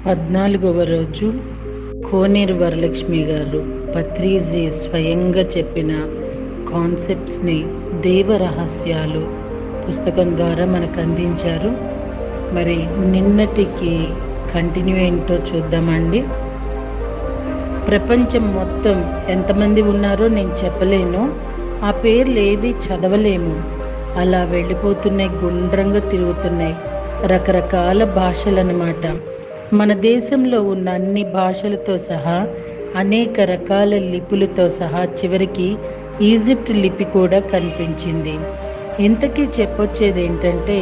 14వ రోజు కోనేరు వరలక్ష్మి గారు పత్రిజీ స్వయంగా చెప్పిన కాన్సెప్ట్స్ని దేవ రహస్యాలు పుస్తకం ద్వారా మనకు అందించారు. మరి నిన్నటికి కంటిన్యూ ఏంటో చూద్దామండి. ప్రపంచం మొత్తం ఎంతమంది ఉన్నారో నేను చెప్పలేను, ఆ పేర్లు ఏవి చదవలేము. అలా వెళ్ళిపోతున్నాయి, గుండ్రంగా తిరుగుతున్నాయి. రకరకాల భాషలు అన్నమాట. మన దేశంలో ఉన్న అన్ని భాషలతో సహా అనేక రకాల లిపులతో సహా చివరికి ఈజిప్ట్ లిపి కూడా కనిపించింది. ఇంతకీ చెప్పొచ్చేది ఏంటంటే,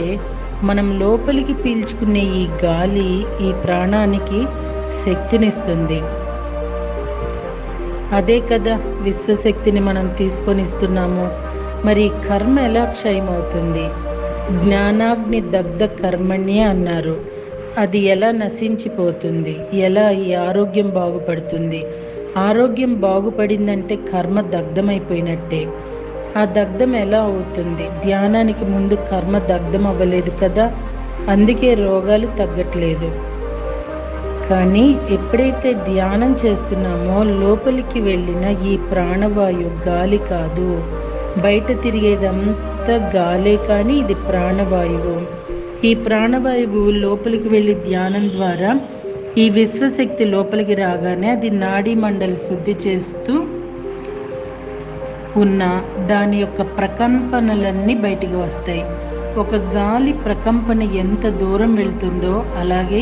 మనం లోపలికి పీల్చుకునే ఈ గాలి ఈ ప్రాణానికి శక్తినిస్తుంది. అదే కదా విశ్వశక్తిని మనం తీసుకొని ఇస్తున్నాము. మరి కర్మ ఎలా క్షయమవుతుంది? జ్ఞానాగ్ని దగ్ధ కర్మణ్యే అన్నారు. అది ఎలా నశించిపోతుంది? ఎలా ఈ ఆరోగ్యం బాగుపడుతుంది? ఆరోగ్యం బాగుపడిందంటే కర్మ దగ్ధమైపోయినట్టే. ఆ దగ్ధం ఎలా అవుతుంది? ధ్యానానికి ముందు కర్మ దగ్ధం అవ్వలేదు కదా, అందుకే రోగాలు తగ్గట్లేదు. కానీ ఎప్పుడైతే ధ్యానం చేస్తున్నామో లోపలికి వెళ్ళిన ఈ ప్రాణవాయు గాలి కాదు, బయట తిరిగేదంతా గాలే, కానీ ఇది ప్రాణవాయువు. ఈ ప్రాణవాయువు లోపలికి వెళ్ళి ధ్యానం ద్వారా ఈ విశ్వశక్తి లోపలికి రాగానే అది నాడీ మండలి శుద్ధి చేస్తూ ఉన్న దాని యొక్క ప్రకంపనలన్నీ బయటికి వస్తాయి. ఒక గాలి ప్రకంపన ఎంత దూరం వెళ్తుందో అలాగే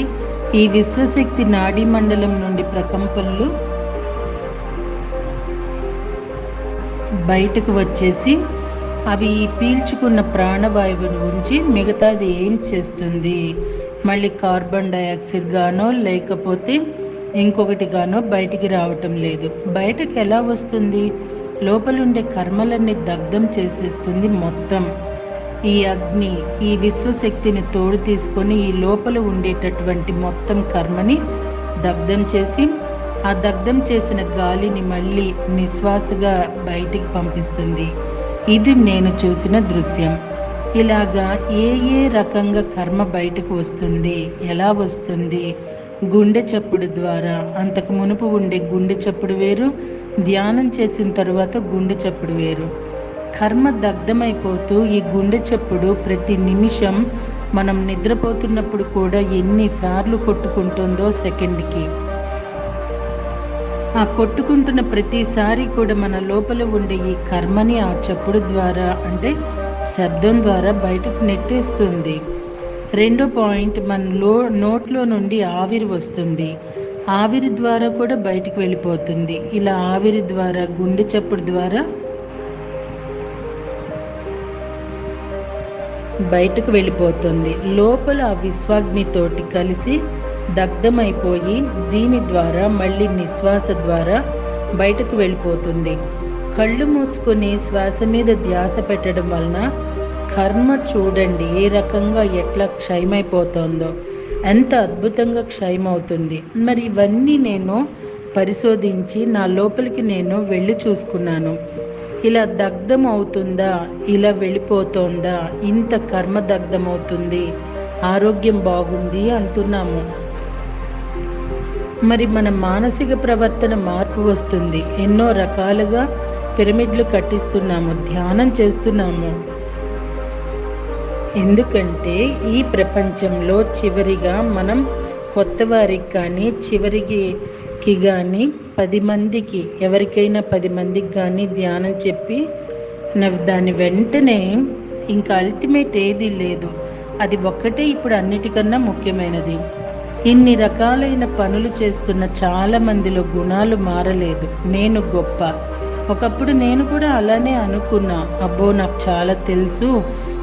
ఈ విశ్వశక్తి నాడీ మండలం నుండి ప్రకంపనలు బయటకు వచ్చేసి అవి పీల్చుకున్న ప్రాణవాయువుని ఉంచి మిగతాది ఏం చేస్తుంది? మళ్ళీ కార్బన్ డైఆక్సైడ్ గానో లేకపోతే ఇంకొకటి గానో బయటికి రావటం లేదు. బయటకు ఎలా వస్తుంది? లోపలుండే కర్మలన్నీ దగ్ధం చేసేస్తుంది మొత్తం. ఈ అగ్ని ఈ విశ్వశక్తిని తోడు తీసుకొని ఈ లోపల ఉండేటటువంటి మొత్తం కర్మని దగ్ధం చేసి ఆ దగ్ధం చేసిన గాలిని మళ్ళీ నిశ్వాసగా బయటికి పంపిస్తుంది. ఇది నేను చూసిన దృశ్యం. ఇలాగా ఏ ఏ రకంగా కర్మ బయటకు వస్తుంది, ఎలా వస్తుంది? గుండె చప్పుడు ద్వారా. అంతకు మునుపు ఉండే గుండె చప్పుడు వేరు, ధ్యానం చేసిన తరువాత గుండె చప్పుడు వేరు. కర్మ దగ్ధమైపోతూ ఈ గుండె చప్పుడు ప్రతి నిమిషం మనం నిద్రపోతున్నప్పుడు కూడా ఎన్నిసార్లు కొట్టుకుంటుందో సెకండ్కి. ఆ కొట్టుకుంటున్న ప్రతిసారి కూడా మన లోపల ఉండే ఈ కర్మని ఆ చప్పుడు ద్వారా అంటే శబ్దం ద్వారా బయటకు నెట్టేస్తుంది. రెండో పాయింట్, మన నోట్లో నుండి ఆవిరి వస్తుంది. ఆవిరి ద్వారా కూడా బయటకు వెళ్ళిపోతుంది. ఇలా ఆవిరి ద్వారా గుండె చప్పుడు ద్వారా బయటకు వెళ్ళిపోతుంది. లోపల ఆ విశ్వాగ్నితోటి కలిసి దగ్ధమైపోయి దీని ద్వారా మళ్ళీ నిశ్వాస ద్వారా బయటకు వెళ్ళిపోతుంది. కళ్ళు మూసుకొని శ్వాస మీద ధ్యాస పెట్టడం వలన కర్మ చూడండి ఏ రకంగా ఎట్లా క్షయమైపోతుందో, ఎంత అద్భుతంగా క్షయమవుతుంది. మరి ఇవన్నీ నేను పరిశోధించి నా లోపలికి నేను వెళ్ళి చూసుకున్నాను. ఇలా దగ్ధం అవుతుందా, ఇలా వెళ్ళిపోతుందా, ఇంత కర్మ దగ్ధమవుతుంది, ఆరోగ్యం బాగుంది అంటున్నాము. మరి మన మానసిక ప్రవర్తన మార్పు వస్తుంది. ఎన్నో రకాలుగా పిరమిడ్లు కట్టిస్తున్నాము, ధ్యానం చేస్తున్నాము. ఎందుకంటే ఈ ప్రపంచంలో చివరిగా మనం కొత్త వారికి కానీ చివరికి కానీ 10 మందికి ఎవరికైనా 10 మందికి కానీ ధ్యానం చెప్పి దాని వెంటనే ఇంకా అల్టిమేట్ ఏది లేదు. అది ఒక్కటే ఇప్పుడు అన్నిటికన్నా ముఖ్యమైనది. ఇన్ని రకాలైన పనులు చేస్తున్న చాలా మందిలో గుణాలు మారలేదు. నేను గొప్ప. ఒకప్పుడు నేను కూడా అలానే అనుకున్నా, అబ్బో నాకు చాలా తెలుసు,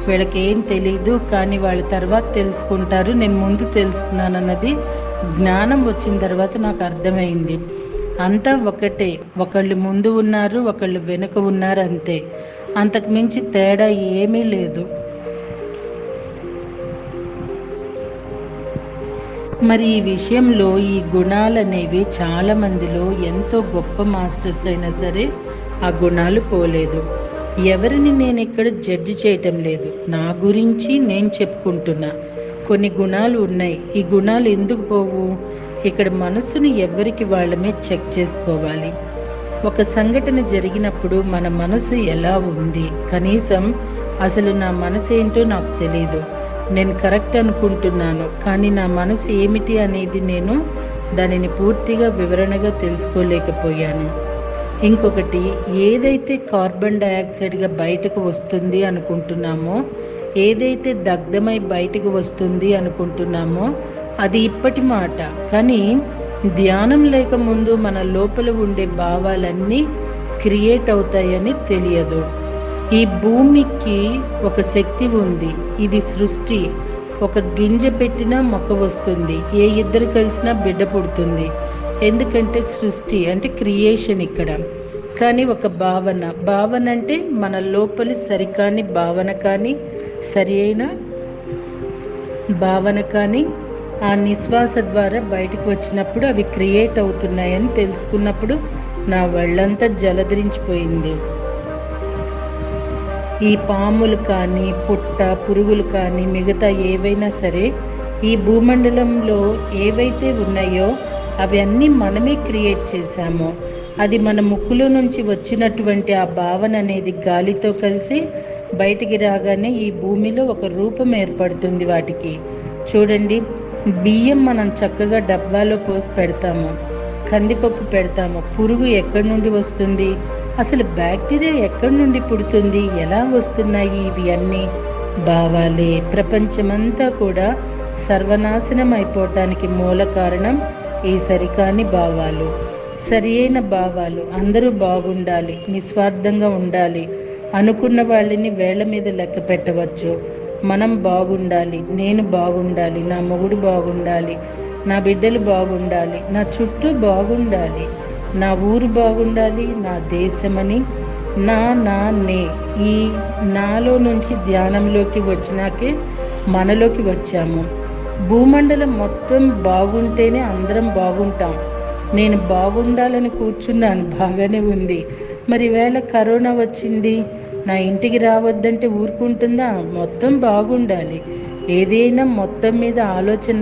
వీళ్ళకి ఏం తెలీదు, కానీ వాళ్ళ తర్వాత తెలుసుకుంటారు, నేను ముందు తెలుసుకున్నానన్నది జ్ఞానం వచ్చిన తర్వాత నాకు అర్థమైంది. అంతా ఒకటే, ఒకళ్ళు ముందు ఉన్నారు, ఒకళ్ళు వెనుక ఉన్నారు, అంతే. అంతకు మించి తేడా ఏమీ లేదు. మరి ఈ విషయంలో ఈ గుణాలనేవి చాలా మందిలో ఎంతో గొప్ప మాస్టర్స్ అయినా సరే ఆ గుణాలు పోలేదు. ఎవరిని నేను ఇక్కడ జడ్జి చేయటం లేదు, నా గురించి నేను చెప్పుకుంటున్నా. కొన్ని గుణాలు ఉన్నాయి. ఈ గుణాలు ఎందుకు పోవు? ఇక్కడ మనసుని ఎవరికి వాళ్ళమే చెక్ చేసుకోవాలి. ఒక సంఘటన జరిగినప్పుడు మన మనసు ఎలా ఉంది, కనీసం అసలు నా మనసు ఏంటో నాకు తెలియదు, నేను కరెక్ట్ అనుకుంటున్నాను కానీ నా మనసు ఏమిటి అనేది నేను దానిని పూర్తిగా వివరణగా తెలుసుకోలేకపోయాను. ఇంకొకటి, ఏదైతే కార్బన్ డయాక్సైడ్గా బయటకు వస్తుంది అనుకుంటున్నామో, ఏదైతే దగ్ధమై బయటకు వస్తుంది అనుకుంటున్నామో అది ఇప్పటి మాట, కానీ ధ్యానం లేకముందు మన లోపల ఉండే భావాలన్నీ క్రియేట్ అవుతాయని తెలియదు. ఈ భూమికి ఒక శక్తి ఉంది, ఇది సృష్టి. ఒక గింజ పెట్టినా మొక్క వస్తుంది, ఏ ఇద్దరు కలిసినా బిడ్డ పుడుతుంది. ఎందుకంటే సృష్టి అంటే క్రియేషన్ ఇక్కడ. కానీ ఒక భావన అంటే మన లోపలి సరికాని భావన కానీ సరి అయిన భావన కానీ ఆ నిశ్వాస ద్వారా బయటకు వచ్చినప్పుడు అవి క్రియేట్ అవుతున్నాయని తెలుసుకున్నప్పుడు నా ఒళ్ళంతా జలధరించిపోయింది. ఈ పాములు కానీ పురుగులు కానీ మిగతా ఏవైనా సరే ఈ భూమండలంలో ఏవైతే ఉన్నాయో అవి అన్నీ మనమే క్రియేట్ చేశాము. అది మన ముక్కులో నుంచి వచ్చినటువంటి ఆ భావన అనేది గాలితో కలిసి బయటికి రాగానే ఈ భూమిలో ఒక రూపం ఏర్పడుతుంది వాటికి. చూడండి, బియ్యం మనం చక్కగా డబ్బాలో పోసి పెడతాము, కందిపప్పు పెడతాము, పురుగు ఎక్కడి నుండి వస్తుంది, అసలు బ్యాక్టీరియా ఎక్కడి నుండి పుడుతుంది, ఎలా వస్తున్నాయి, ఇవి అన్నీ భావాలే. ప్రపంచమంతా కూడా సర్వనాశనం అయిపోవటానికి మూల కారణం ఈ సరికాని భావాలు. సరి అయిన భావాలు, అందరూ బాగుండాలి, నిస్వార్థంగా ఉండాలి అనుకున్న వాళ్ళని వేళ్ల మీద లెక్క పెట్టవచ్చు. మనం బాగుండాలి, నేను బాగుండాలి, నా మొగుడు బాగుండాలి, నా బిడ్డలు బాగుండాలి, నా చుట్టూ బాగుండాలి, నా ఊరు బాగుండాలి, నా దేశమని నే ఈ నాలో నుంచి ధ్యానంలోకి వచ్చినాకే మనలోకి వచ్చాము. భూమండలం మొత్తం బాగుంటేనే అందరం బాగుంటాం. నేను బాగుండాలని కూర్చున్నాను, బాగానే ఉంది. మరి వేళ కరోనా వచ్చింది, నా ఇంటికి రావద్దంటే ఊరుకుంటుందా? మొత్తం బాగుండాలి, ఏదైనా మొత్తం మీద ఆలోచన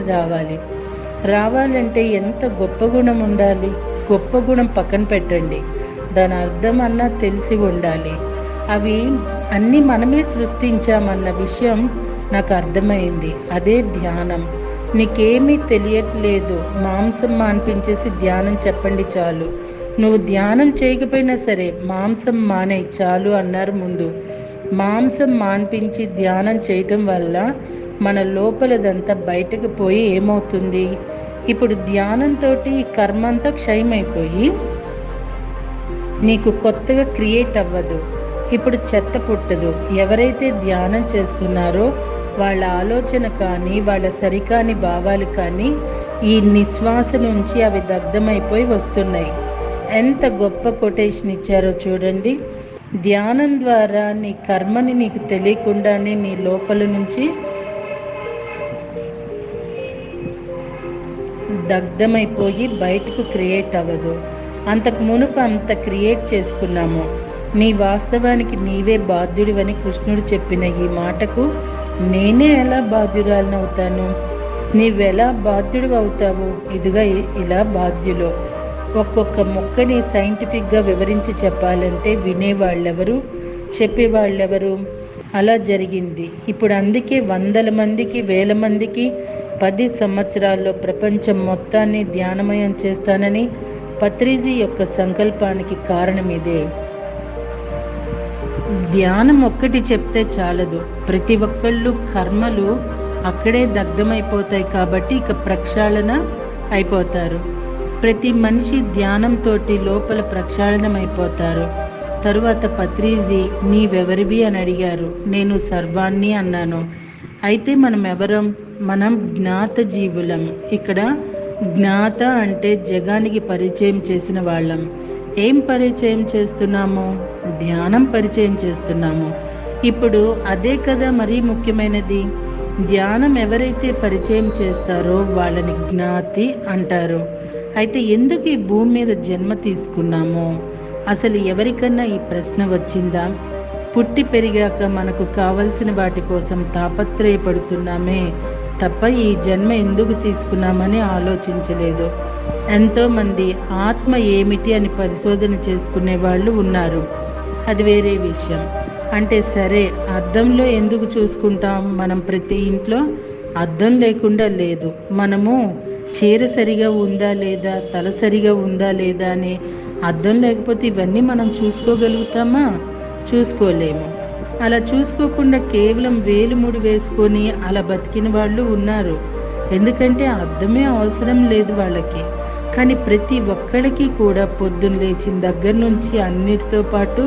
రావాలంటే ఎంత గొప్ప గుణం ఉండాలి. గొప్ప గుణం పక్కన పెట్టండి, దాని అర్థం అన్నా తెలిసి ఉండాలి. అవి అన్నీ మనమే సృష్టించామన్న విషయం నాకు అర్థమైంది. అదే ధ్యానం. నీకేమీ తెలియట్లేదు, మాంసం మాన్పించేసి ధ్యానం చెప్పండి చాలు. నువ్వు ధ్యానం చేయకపోయినా సరే మాంసం మానే చాలు అన్నారు ముందు. మాంసం మాన్పించి ధ్యానం చేయటం వల్ల మన లోపలదంతా బయటకు పోయి ఏమవుతుంది, ఇప్పుడు ధ్యానంతో ఈ కర్మ అంతా క్షయమైపోయి నీకు కొత్తగా క్రియేట్ అవ్వదు. ఇప్పుడు చెత్త పుట్టదు. ఎవరైతే ధ్యానం చేస్తున్నారో వాళ్ళ ఆలోచన కానీ వాళ్ళ సరికాని భావాలు కానీ ఈ నిశ్వాస నుంచి అవి దగ్ధమైపోయి వస్తున్నాయి. ఎంత గొప్ప కొటేషన్ ఇచ్చారో చూడండి. ధ్యానం ద్వారా నీ కర్మని నీకు తెలియకుండానే నీ లోపల నుంచి దగ్ధమైపోయి బయటకు క్రియేట్ అవ్వదు. అంతకు మునుపు అంత క్రియేట్ చేసుకున్నాము. నీ వాస్తవానికి నీవే బాధ్యుడివని కృష్ణుడు చెప్పిన ఈ మాటకు నేనే ఎలా బాధ్యురాలనవుతాను? నీవెలా బాధ్యుడు అవుతావు? ఇదిగా ఇలా బాధ్యులు. ఒక్కొక్క మొక్కని సైంటిఫిక్గా వివరించి చెప్పాలంటే వినేవాళ్ళెవరు, చెప్పేవాళ్ళెవరు? అలా జరిగింది. ఇప్పుడు అందుకే 100 మందికి 1000 మందికి 10 సంవత్సరాల్లో ప్రపంచం మొత్తాన్ని ధ్యానమయం చేస్తానని పత్రిజీ యొక్క సంకల్పానికి కారణం ఇదే. ధ్యానం ఒక్కటి చెప్తే చాలదు. ప్రతి ఒక్కళ్ళు కర్మలు అక్కడే దగ్ధమైపోతాయి కాబట్టి ఇక ప్రక్షాళన అయిపోతారు. ప్రతి మనిషి ధ్యానంతో లోపల ప్రక్షాళనమైపోతారు. తరువాత పత్రిజీ నీవెవరివి అని అడిగారు. నేను సర్వాన్ని అన్నాను. అయితే మనం ఎవరం? మనం జ్ఞాత జీవులం. ఇక్కడ జ్ఞాత అంటే జగానికి పరిచయం చేసిన వాళ్ళం. ఏం పరిచయం చేస్తున్నాము? ధ్యానం పరిచయం చేస్తున్నాము. ఇప్పుడు అదే కదా మరీ ముఖ్యమైనది. ధ్యానం ఎవరైతే పరిచయం చేస్తారో వాళ్ళని జ్ఞాతి అంటారు. అయితే ఎందుకు ఈ భూమి మీద జన్మ తీసుకున్నాము? అసలు ఎవరికన్నా ఈ ప్రశ్న వచ్చిందా? పుట్టి పెరిగాక మనకు కావలసిన వాటి కోసం తాపత్రయపడుతున్నామే, తప్ప ఈ జన్మ ఎందుకు తీసుకున్నామని ఆలోచించలేదు. ఎంతోమంది ఆత్మ ఏమిటి అని పరిశోధన చేసుకునే వాళ్ళు ఉన్నారు, అది వేరే విషయం. అంటే సరే, అద్దంలో ఎందుకు చూసుకుంటాం? మనం ప్రతి ఇంట్లో అద్దం లేకుండా లేదు. మనము చీర సరిగా ఉందా లేదా, తల సరిగా ఉందా లేదా అని అద్దం లేకపోతే ఇవన్నీ మనం చూసుకోగలుగుతామా? చూసుకోలేము. అలా చూసుకోకుండా కేవలం వేలుముడి వేసుకొని అలా బతికిన వాళ్ళు ఉన్నారు. ఎందుకంటే అద్దమే అవసరం లేదు వాళ్ళకి. కానీ ప్రతి ఒక్కరికి కూడా పొద్దున్న లేచిన దగ్గర నుంచి అన్నిటితో పాటు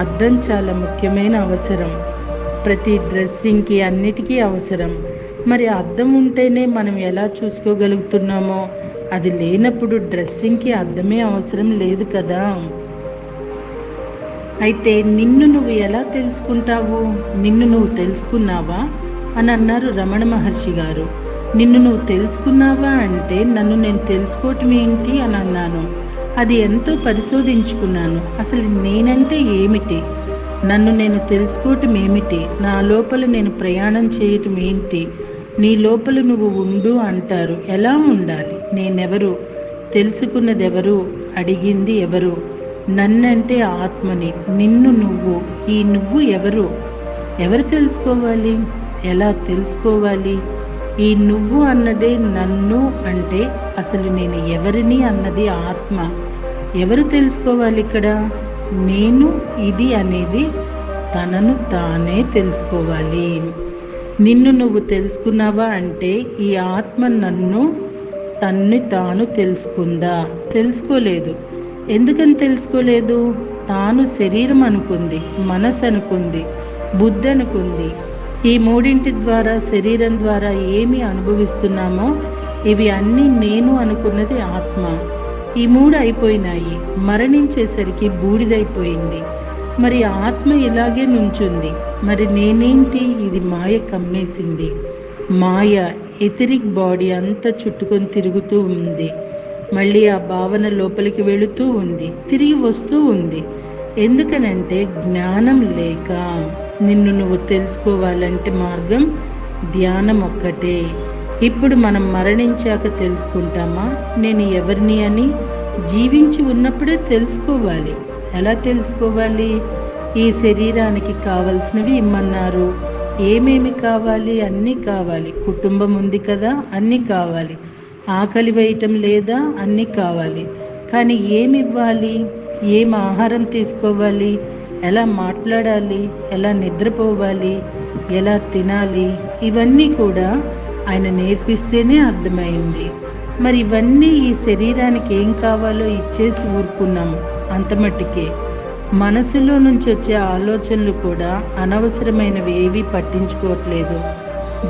అద్దం చాలా ముఖ్యమైన అవసరం. ప్రతి డ్రెస్సింగ్కి అన్నిటికీ అవసరం. మరి అద్దం ఉంటేనే మనం ఎలా చూసుకోగలుగుతున్నామో, అది లేనప్పుడు డ్రెస్సింగ్కి అద్దమే అవసరం లేదు కదా. అయితే నిన్ను నువ్వు ఎలా తెలుసుకుంటావు? నిన్ను నువ్వు తెలుసుకున్నావా అని అన్నారు రమణ మహర్షి గారు. నిన్ను నువ్వు తెలుసుకున్నావా అంటే నన్ను నేను తెలుసుకోవటం ఏంటి అని అన్నాను. అది ఎంతో పరిశోధించుకున్నాను. అసలు నేనంటే ఏమిటి, నన్ను నేను తెలుసుకోవటం ఏమిటి, నా లోపల నేను ప్రయాణం చేయటం ఏంటి? నీ లోపల నువ్వు ఉండు అంటారు. ఎలా ఉండాలి? నేనెవరు? తెలుసుకున్నది ఎవరు? అడిగింది ఎవరు? నన్నంటే ఆత్మని. నిన్ను నువ్వు. ఈ నువ్వు ఎవరు? ఎవరు తెలుసుకోవాలి? ఎలా తెలుసుకోవాలి? ఈ నువ్వు అన్నదే నన్ను అంటే అసలు నేను ఎవరిని అన్నది ఆత్మ. ఎవరు తెలుసుకోవాలి ఇక్కడ? నేను ఇది అనేది తనను తానే తెలుసుకోవాలి. నిన్ను నువ్వు తెలుసుకున్నావా అంటే ఈ ఆత్మ నన్ను తన్ని తాను తెలుసుకుందా? తెలుసుకోలేదు. ఎందుకని తెలుసుకోలేదు? తాను శరీరం అనుకుంది, మనసు అనుకుంది, బుద్ధి అనుకుంది. ఈ మూడింటి ద్వారా, శరీరం ద్వారా ఏమి అనుభవిస్తున్నామో ఇవి అన్నీ నేను అనుకున్నది ఆత్మ. ఈ మూడు అయిపోయినాయి. మరణించేసరికి బూడిదైపోయింది. మరి ఆత్మ ఇలాగే నుంచుంది. మరి నేనేంటి? ఇది మాయ కమ్మేసింది. మాయ ఎథరిక్ బాడీ అంతా చుట్టుకొని తిరుగుతూ ఉంది. మళ్ళీ ఆ భావన లోపలికి వెళుతూ ఉంది, తిరిగి వస్తూ ఉంది. ఎందుకనంటే జ్ఞానం లేక. నిన్ను నువ్వు తెలుసుకోవాలంటే మార్గం ధ్యానం ఒక్కటే. ఇప్పుడు మనం మరణించాక తెలుసుకుంటామా నేను ఎవరిని అని? జీవించి ఉన్నప్పుడే తెలుసుకోవాలి. ఎలా తెలుసుకోవాలి? ఈ శరీరానికి కావలసినవి ఇమ్మన్నారు. ఏమేమి కావాలి? అన్నీ కావాలి. కుటుంబం ఉంది కదా, అన్నీ కావాలి. ఆకలి వేయటం లేదా? అన్నీ కావాలి. కానీ ఏమి ఇవ్వాలి? ఏం ఆహారం తీసుకోవాలి? ఎలా మాట్లాడాలి? ఎలా నిద్రపోవాలి? ఎలా తినాలి? ఇవన్నీ కూడా ఆయన నేర్పిస్తేనే అర్థమైంది. మరి ఇవన్నీ ఈ శరీరానికి ఏం కావాలో ఇచ్చేసి ఊరుకున్నాము అంత మట్టికే. మనసులో నుంచి వచ్చే ఆలోచనలు కూడా అనవసరమైనవి ఏవి పట్టించుకోవట్లేదు.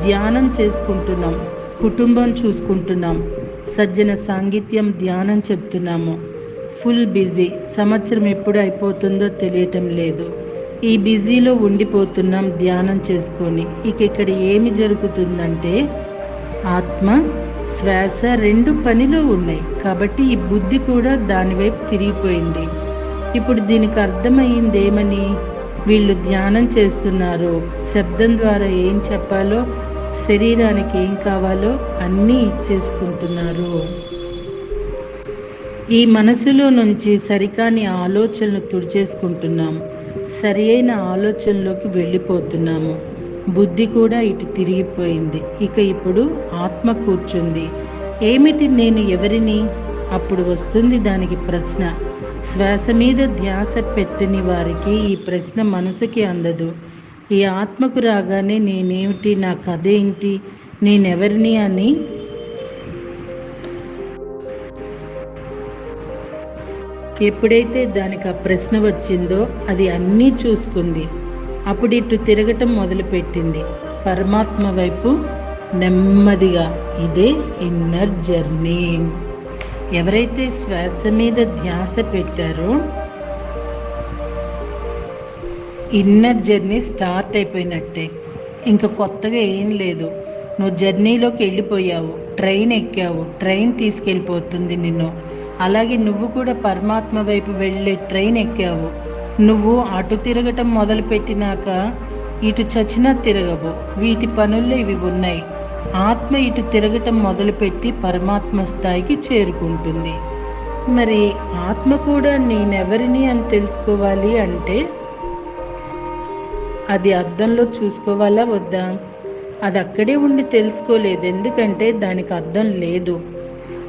ధ్యానం చేసుకుంటున్నాం, కుటుంబం చూసుకుంటున్నాం, సజ్జన సాంగత్యం ధ్యానం చెప్తున్నాము. Full busy. సంవత్సరం ఎప్పుడు అయిపోతుందో తెలియటం లేదు. ఈ బిజీలో ఉండిపోతున్నాం ధ్యానం చేసుకొని. ఇక ఇక్కడ ఏమి జరుగుతుందంటే ఆత్మ శ్వాస రెండు పనిలో ఉన్నాయి. కాబట్టి ఈ బుద్ధి కూడా దానివైపు తిరిగిపోయింది. ఇప్పుడు దీనికి అర్థమయ్యింది ఏమని? వీళ్ళు ధ్యానం చేస్తున్నారు, శబ్దం ద్వారా ఏం చెప్పాలో, శరీరానికి ఏం కావాలో అన్నీ ఇచ్చేసుకుంటున్నారు. ఈ మనసులో నుంచి సరికాని ఆలోచనలు తుడిచేసుకుంటున్నాం. సరి అయిన ఆలోచనలోకి వెళ్ళిపోతున్నాము. బుద్ధి కూడా ఇటు తిరిగిపోయింది. ఇక ఇప్పుడు ఆత్మ కూర్చుంది. ఏమిటి నేను ఎవరిని? అప్పుడు వస్తుంది దానికి ప్రశ్న. శ్వాస మీద ధ్యాస పెట్టని వారికి ఈ ప్రశ్న మనసుకి అందదు. ఈ ఆత్మకు రాగానే నేనేమిటి, నా కథ ఏంటి, నేనెవరిని అని ఎప్పుడైతే దానికి ఆ ప్రశ్న వచ్చిందో అది అన్నీ చూసుకుంది. అప్పుడు ఇటు తిరగటం మొదలుపెట్టింది పరమాత్మ వైపు నెమ్మదిగా. ఇదే ఇన్నర్ జర్నీ. ఎవరైతే శ్వాస మీద ధ్యాస పెట్టారో ఇన్నర్ జర్నీ స్టార్ట్ అయిపోయినట్టే. ఇంకా కొత్తగా ఏం లేదు. నువ్వు జర్నీలోకి వెళ్ళిపోయావు, ట్రైన్ ఎక్కావు, ట్రైన్ తీసుకెళ్ళిపోతుంది నిన్ను. అలాగే నువ్వు కూడా పరమాత్మ వైపు వెళ్ళే ట్రైన్ ఎక్కావు. నువ్వు అటు తిరగటం మొదలుపెట్టినాక ఇటు చచ్చినా తిరగవు. వీటి పనుల్లో ఇవి ఉన్నాయి. ఆత్మ ఇటు తిరగటం మొదలుపెట్టి పరమాత్మ స్థాయికి చేరుకుంటుంది. మరి ఆత్మ కూడా నేనెవరిని అని తెలుసుకోవాలి అంటే అది అద్దంలో చూసుకోవాలా వద్దా? అది అక్కడే ఉండి తెలుసుకోలేదు, ఎందుకంటే దానికి అర్థం లేదు.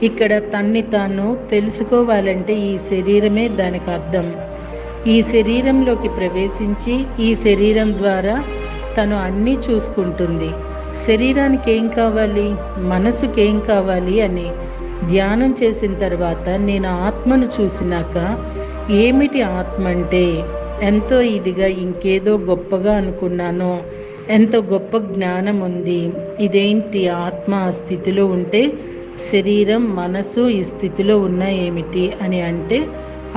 ఇక్కడ తన్ని తాను తెలుసుకోవాలంటే ఈ శరీరమే దానికి అర్థం. ఈ శరీరంలోకి ప్రవేశించి ఈ శరీరం ద్వారా తను అన్నీ చూసుకుంటుంది. శరీరానికి ఏం కావాలి, మనసుకి ఏం కావాలి అని ధ్యానం చేసిన తర్వాత నేను ఆత్మను చూసినాక ఏమిటి ఆత్మ అంటే ఎంతో ఇదిగా ఇంకేదో గొప్పగా అనుకున్నాను, ఎంతో గొప్ప జ్ఞానం ఉంది, ఇదేంటి ఆత్మ ఆ స్థితిలో ఉంటే శరీరం మనసు ఈ స్థితిలో ఉన్నా ఏమిటి అని అంటే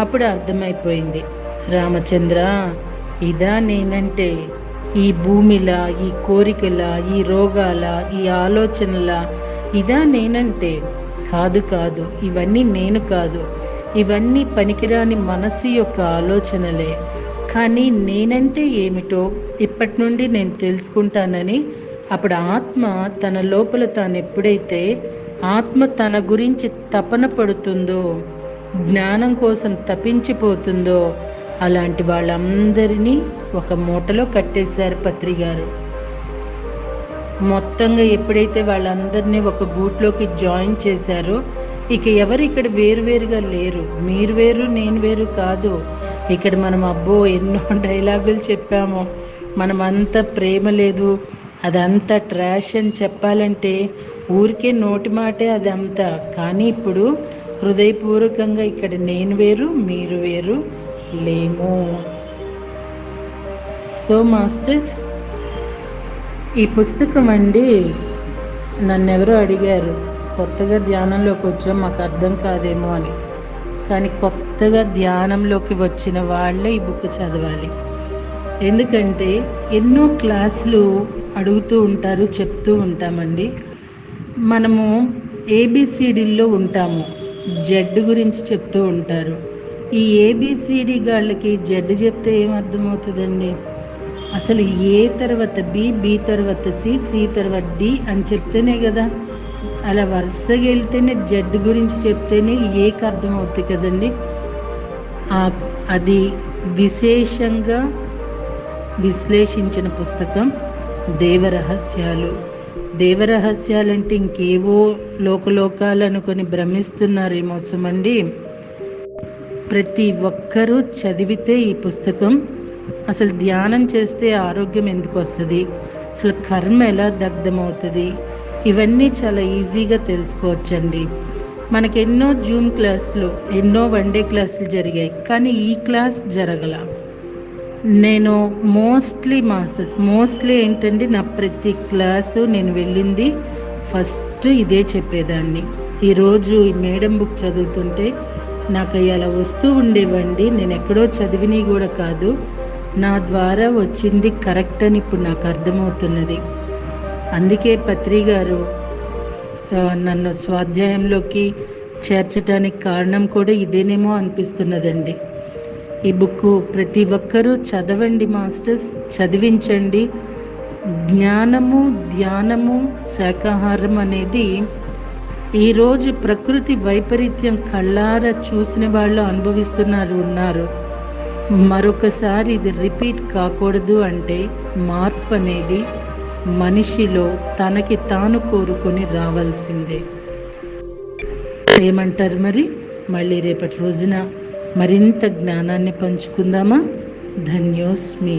అప్పుడు అర్థమైపోయింది, రామచంద్ర ఇదా నేనంటే, ఈ భూమిలా, ఈ కోరికల, ఈ రోగాల, ఈ ఆలోచనల ఇదా నేనంటే? కాదు కాదు, ఇవన్నీ నేను కాదు, ఇవన్నీ పనికిరాని మనసు యొక్క ఆలోచనలే. కానీ నేనంటే ఏమిటో ఇప్పటి నుండి నేను తెలుసుకుంటానని అప్పుడు ఆత్మ తన లోపల తాను ఎప్పుడైతే ఆత్మ తన గురించి తపన పడుతుందో, జ్ఞానం కోసం తపించిపోతుందో, అలాంటి వాళ్ళందరినీ ఒక మూటలో కట్టేశారు పత్రి గారు. మొత్తంగా ఎప్పుడైతే వాళ్ళందరినీ ఒక గూట్లోకి జాయిన్ చేశారో ఇక ఎవరు ఇక్కడ వేరువేరుగా లేరు. మీరు వేరు నేను వేరు కాదు. ఇక్కడ మనం అబ్బో ఎన్నో డైలాగులు చెప్పాము, మనమంతా ప్రేమ లేదు, అదంతా ట్రాష్ అని చెప్పాలంటే ఊరికే నోటి మాటే అదంతా. కానీ ఇప్పుడు హృదయపూర్వకంగా ఇక్కడ నేను వేరు మీరు వేరు లేము. సో మాస్టర్స్, ఈ పుస్తకం అండి నన్నెవరో అడిగారు, కొత్తగా ధ్యానంలోకి వచ్చాం మాకు అర్థం కాదేమో అని. కానీ కొత్తగా ధ్యానంలోకి వచ్చిన వాళ్ళే ఈ బుక్ చదవాలి. ఎందుకంటే ఎన్నో క్లాసులు అడుగుతూ ఉంటారు, చెప్తూ ఉంటామండి. మనము ఏబిసిడీల్లో ఉంటాము, జెడ్ గురించి చెప్తూ ఉంటారు. ఈ ఏబిసిడి గాళ్ళకి జెడ్ చెప్తే ఏం అర్థమవుతుందండి? అసలు ఏ తర్వాత బి, బి తర్వాత సి, సి తర్వాత డి అని చెప్తేనే కదా, అలా వరుసగా వెళ్తేనే జెడ్ గురించి చెప్తేనే ఏకి అర్థమవుతుంది కదండి. అది విశేషంగా విశ్లేషించిన పుస్తకం దేవరహస్యాలు. దేవరహస్యాలంటే ఇంకేవో లోకలోకాలు అనుకొని భ్రమిస్తున్నారేమో సుమండి. ప్రతి ఒక్కరూ చదివితే ఈ పుస్తకం, అసలు ధ్యానం చేస్తే ఆరోగ్యం ఎందుకు వస్తుంది, అసలు కర్మ ఎలా దగ్ధమవుతుంది, ఇవన్నీ చాలా ఈజీగా తెలుసుకోవచ్చండి. మనకి ఎన్నో జూమ్ క్లాసులు, ఎన్నో వన్డే క్లాసులు జరిగాయి, కానీ ఈ క్లాస్ జరగల. నేను మోస్ట్లీ ఏంటంటే నా ప్రతి క్లాసు నేను వెళ్ళింది ఫస్ట్ ఇదే చెప్పేదాన్ని. ఈరోజు ఈ మేడం బుక్ చదువుతుంటే నాకు అలా వస్తూ ఉండేవండి. నేను ఎక్కడో చదివిని కూడా కాదు, నా ద్వారా వచ్చింది కరెక్ట్ అని ఇప్పుడు నాకు అర్థమవుతున్నది. అందుకే పత్రి గారు నన్ను స్వాధ్యాయంలోకి చేర్చడానికి కారణం కూడా ఇదేనేమో అనిపిస్తున్నదండి. ఈ బుక్ ప్రతి ఒక్కరూ చదవండి మాస్టర్స్, చదివించండి. జ్ఞానము, ధ్యానము, శాకాహారం అనేది ఈరోజు ప్రకృతి వైపరీత్యం కళ్ళారా చూసిన వాళ్ళు ఉన్నారు. మరొకసారి ఇది రిపీట్ కాకూడదు అంటే మార్పు అనేది మనిషిలో తనకి తాను కోరుకొని రావాల్సిందే. ఏమంటారు మరి? మళ్ళీ రేపటి రోజున మరింత జ్ఞానాన్ని పంచుకుందామా? ధన్యోస్మి.